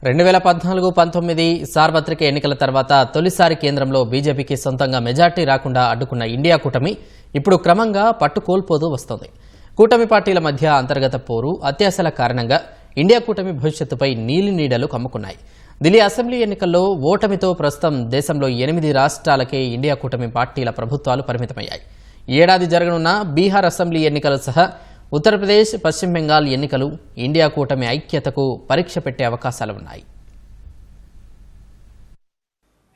2014-19 సార్వత్రిక ఎన్నికల తర్వాత తొలిసారి కేంద్రంలో బీజేపీకి సొంతంగా మెజార్టీ రాకుండా అడ్డుకున్న ఇండియా కూటమి ఇప్పుడు క్రమంగా పట్టు కోల్పోతూ వస్తోంది. కూటమి పార్టీల మధ్య అంతర్గత పోరు, అత్యాశల కారణంగా ఇండియా కూటమి భవిష్యత్తుపై నీలి నీడలు కమ్ముకున్నాయి. ఢిల్లీ అసెంబ్లీ ఎన్నికల్లో ఓటమితో ప్రస్తుతం దేశంలో 8 రాష్ట్రాలకే ఇండియా కూటమి పార్టీల ప్రభుత్వాలు పరిమితమయ్యాయి. ఈ ఏడాది జరగనున్న బీహార్ అసెంబ్లీ ఎన్నికలు సహా ఉత్తరప్రదేశ్, పశ్చిమ బెంగాల్ ఎన్నికలు ఇండియా కూటమి ఐక్యతకు పరీక్ష పెట్టే అవకాశాలు ఉన్నాయి.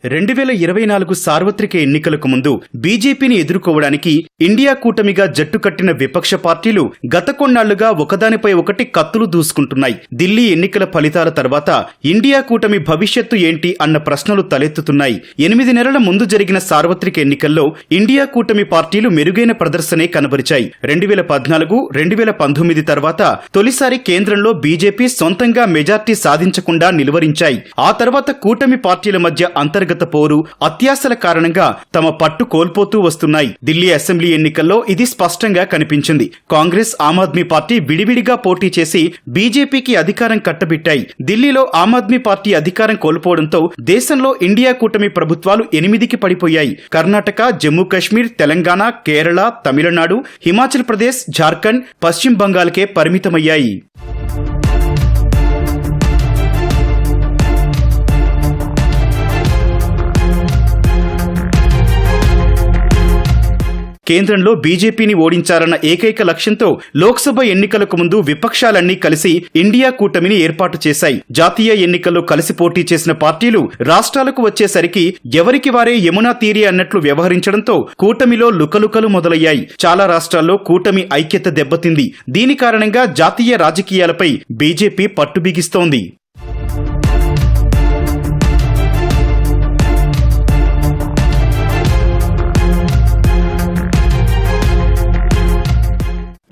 2024 సార్వత్రిక ఎన్నికలకు ముందు బీజేపీని ఎదుర్కోవడానికి ఇండియా కూటమిగా జట్టు కట్టిన విపక్ష పార్టీలు గత కొన్నాళ్లుగా ఒకదానిపై ఒకటి కత్తులు దూసుకుంటున్నాయి. ఢిల్లీ ఎన్నికల ఫలితాల తర్వాత ఇండియా కూటమి భవిష్యత్తు ఏంటి అన్న ప్రశ్నలు తలెత్తుతున్నాయి. 8 నెలల ముందు జరిగిన సార్వత్రిక ఎన్నికల్లో ఇండియా కూటమి పార్టీలు మెరుగైన ప్రదర్శనే కనబరిచాయి. 2014, 2019 తర్వాత తొలిసారి కేంద్రంలో బీజేపీ సొంతంగా మెజార్టీ సాధించకుండా నిలువరించాయి. ఆ తర్వాత కూటమి పార్టీల మధ్య అంతర్గత పోరు, అత్యాశల కారణంగా తమ పట్టు కోల్పోతూ వస్తున్నాయి. ఢిల్లీ అసెంబ్లీ ఎన్నికల్లో ఇది స్పష్టంగా కనిపించింది. కాంగ్రెస్, ఆమ్ ఆద్మీ పార్టీ విడివిడిగా పోటీ చేసి బీజేపీకి అధికారం కట్టబెట్టాయి. ఢిల్లీలో ఆమ్ ఆద్మీ పార్టీ అధికారం కోల్పోవడంతో దేశంలో ఇండియా కూటమి ప్రభుత్వాలు 8కి పడిపోయాయి. కర్ణాటక, జమ్మూ కాశ్మీర్, తెలంగాణ, కేరళ, తమిళనాడు, హిమాచల్ ప్రదేశ్, జార్ఖండ్, పశ్చిమ బంగాల్కే పరిమితమయ్యాయి. కేంద్రంలో బీజేపీని ఓడించాలన్న ఏకైక లక్ష్యంతో లోక్సభ ఎన్నికలకు ముందు విపక్షాలన్నీ కలిసి ఇండియా కూటమిని ఏర్పాటు చేశాయి. జాతీయ ఎన్నికల్లో కలిసి పోటీ చేసిన పార్టీలు రాష్ట్రాలకు వచ్చేసరికి ఎవరికి వారే యమునా తీరి అన్నట్లు వ్యవహరించడంతో కూటమిలో లుకలుకలు మొదలయ్యాయి. చాలా రాష్ట్రాల్లో కూటమి ఐక్యత దెబ్బతింది. దీని కారణంగా జాతీయ రాజకీయాలపై బీజేపీ పట్టు బిగిస్తోంది.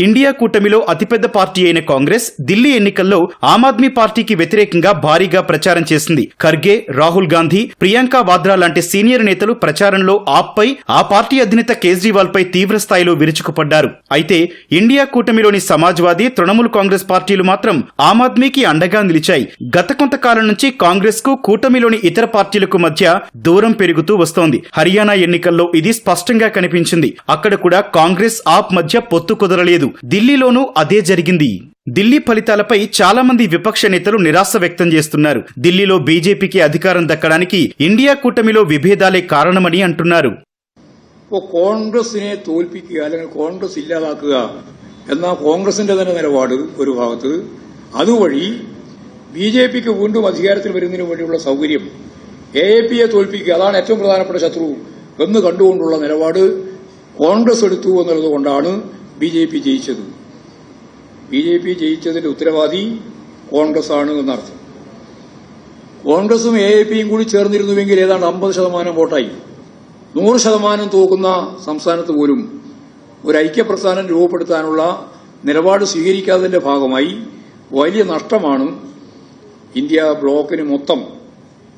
ఇండియా కూటమిలో అతిపెద్ద పార్టీ అయిన కాంగ్రెస్ ఢిల్లీ ఎన్నికల్లో ఆమ్ ఆద్మీ పార్టీకి వ్యతిరేకంగా భారీగా ప్రచారం చేసింది. ఖర్గే, రాహుల్ గాంధీ, ప్రియాంక వాద్రా లాంటి సీనియర్ నేతలు ప్రచారంలో ఆప్పై, ఆ పార్టీ అధినేత కేజ్రీవాల్ పై తీవ్ర స్థాయిలో విరుచుకుపడ్డారు. అయితే ఇండియా కూటమిలోని సమాజ్వాదీ, తృణమూల్ కాంగ్రెస్ పార్టీలు మాత్రం ఆమ్ ఆద్మీకి అండగా నిలిచాయి. గత కొంతకాలం నుంచి కాంగ్రెస్ కు కూటమిలోని ఇతర పార్టీలకు మధ్య దూరం పెరుగుతూ వస్తోంది. హర్యానా ఎన్నికల్లో ఇది స్పష్టంగా కనిపించింది. అక్కడ కూడా కాంగ్రెస్, ఆప్ మధ్య పొత్తు కుదరలేదు. ఢిల్లీలోనూ అదే జరిగింది. ఢిల్లీ ఫలితాలపై చాలా మంది విపక్ష నేతలు నిరాశ వ్యక్తం చేస్తున్నారు. ఢిల్లీలో బీజేపీకి అధికారం దక్కడానికి ఇండియా కూటమిలో విభేదాలే కారణమని అంటున్నారు. കോൺഗ്രസിനെ തോൽപ്പിക്കുക അല്ലെങ്കിൽ കോൺഗ്രസ് ഇല്ലാതാക്കുക എന്ന കോൺഗ്രസിന്റെ തന്നെ നിലപാട് ഒരു ഭാഗത്ത്, അതുവഴി ബിജെപിക്ക് വീണ്ടും അധികാരത്തിൽ വരുന്നതിന് വേണ്ടിയുള്ള സൌകര്യം എ.പി.യെ തോൽപ്പിക്കുക, അതാണ് ഏറ്റവും പ്രധാനപ്പെട്ട ശത്രു എന്ന് കണ്ടുകൊണ്ടുള്ള നിലപാട് കോൺഗ്രസ് എടുത്തു എന്നുള്ളതുകൊണ്ടാണ് ബിജെപി ജയിച്ചത്. ബിജെപി ജയിച്ചതിന്റെ ഉത്തരവാദി കോൺഗ്രസ് ആണ് എന്നർത്ഥം. കോൺഗ്രസും എ.പി.യും കൂടി ചേർന്നിരുന്നുവെങ്കിൽ ഏതാണ്ട് 50% വോട്ടായി. 100% തോക്കുന്ന സംസ്ഥാനത്ത് പോലും ഒരു ഐക്യപ്രസ്ഥാനം രൂപപ്പെടുത്താനുള്ള നിലപാട് സ്വീകരിക്കാത്തതിന്റെ ഭാഗമായി വലിയ നഷ്ടമാണ് ഇന്ത്യ ബ്ലോക്കിന് മൊത്തം,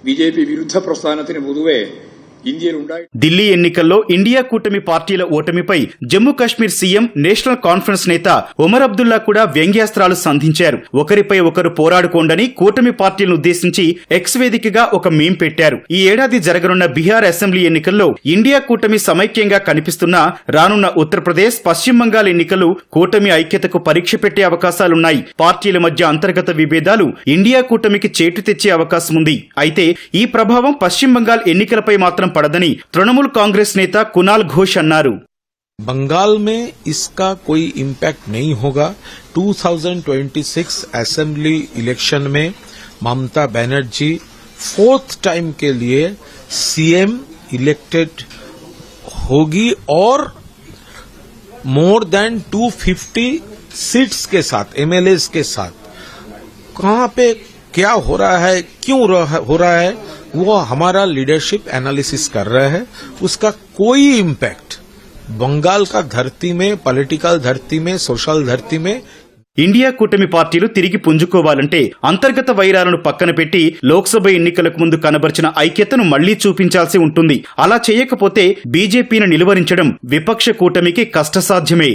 ബിജെപി വിരുദ്ധ പ്രസ്ഥാനത്തിന് പൊതുവെ ఢిల్లీ ఎన్నికల్లో ఇండియా కూటమి పార్టీల ఓటమిపై Jammu Kashmir CM, national conference నేత ఒమర్ అబ్దుల్లా కూడా వ్యంగ్యాస్త్రాలు సంధించారు. ఒకరిపై ఒకరు పోరాడుకోండని కూటమి పార్టీలను ఉద్దేశించి ఎక్స్ వేదికగా ఒక మీమ్ పెట్టారు. ఈ ఏడాది జరగనున్న బీహార్ అసెంబ్లీ ఎన్నికల్లో ఇండియా కూటమి సమైక్యంగా కనిపిస్తున్నా రానున్న ఉత్తరప్రదేశ్, పశ్చిమ బంగాల్ ఎన్నికలు కూటమి ఐక్యతకు పరీక్ష పెట్టే అవకాశాలున్నాయి. పార్టీల మధ్య అంతర్గత విభేదాలు ఇండియా కూటమికి చేటు తెచ్చే అవకాశం ఉంది. అయితే ఈ ప్రభావం పశ్చిమ బంగాల్ ఎన్నికలపై మాత్రం పడదని तृणमूल कांग्रेस नेता कुणाल घोष अन्नारू. बंगाल में इसका कोई इम्पैक्ट नहीं होगा. 2026 असेंबली इलेक्शन में ममता बनर्जी 4th टाइम के लिए सीएम इलेक्टेड होगी और मोर देन 250 सीट्स के साथ, एमएलएस के साथ. कहां पे क्या हो रहा है, क्यों हो रहा है, वो हमारा लीडरशिप एनालिसिस कर रहा है. उसका कोई इम्पैक्ट बंगाल का धरती में, पॉलिटिकल धरती में, सोशल धरती में ఇండియా కూటమి పార్టీలు తిరిగి పుంజుకోవాలంటే అంతర్గత వైరాలను పక్కన పెట్టి లోక్సభ ఎన్నికలకు ముందు కనబర్చిన ఐక్యతను మళ్లీ చూపించాల్సి ఉంటుంది. అలా చేయకపోతే బీజేపీని నిలువరించడం విపక్ష కూటమికి కష్టసాధ్యమే.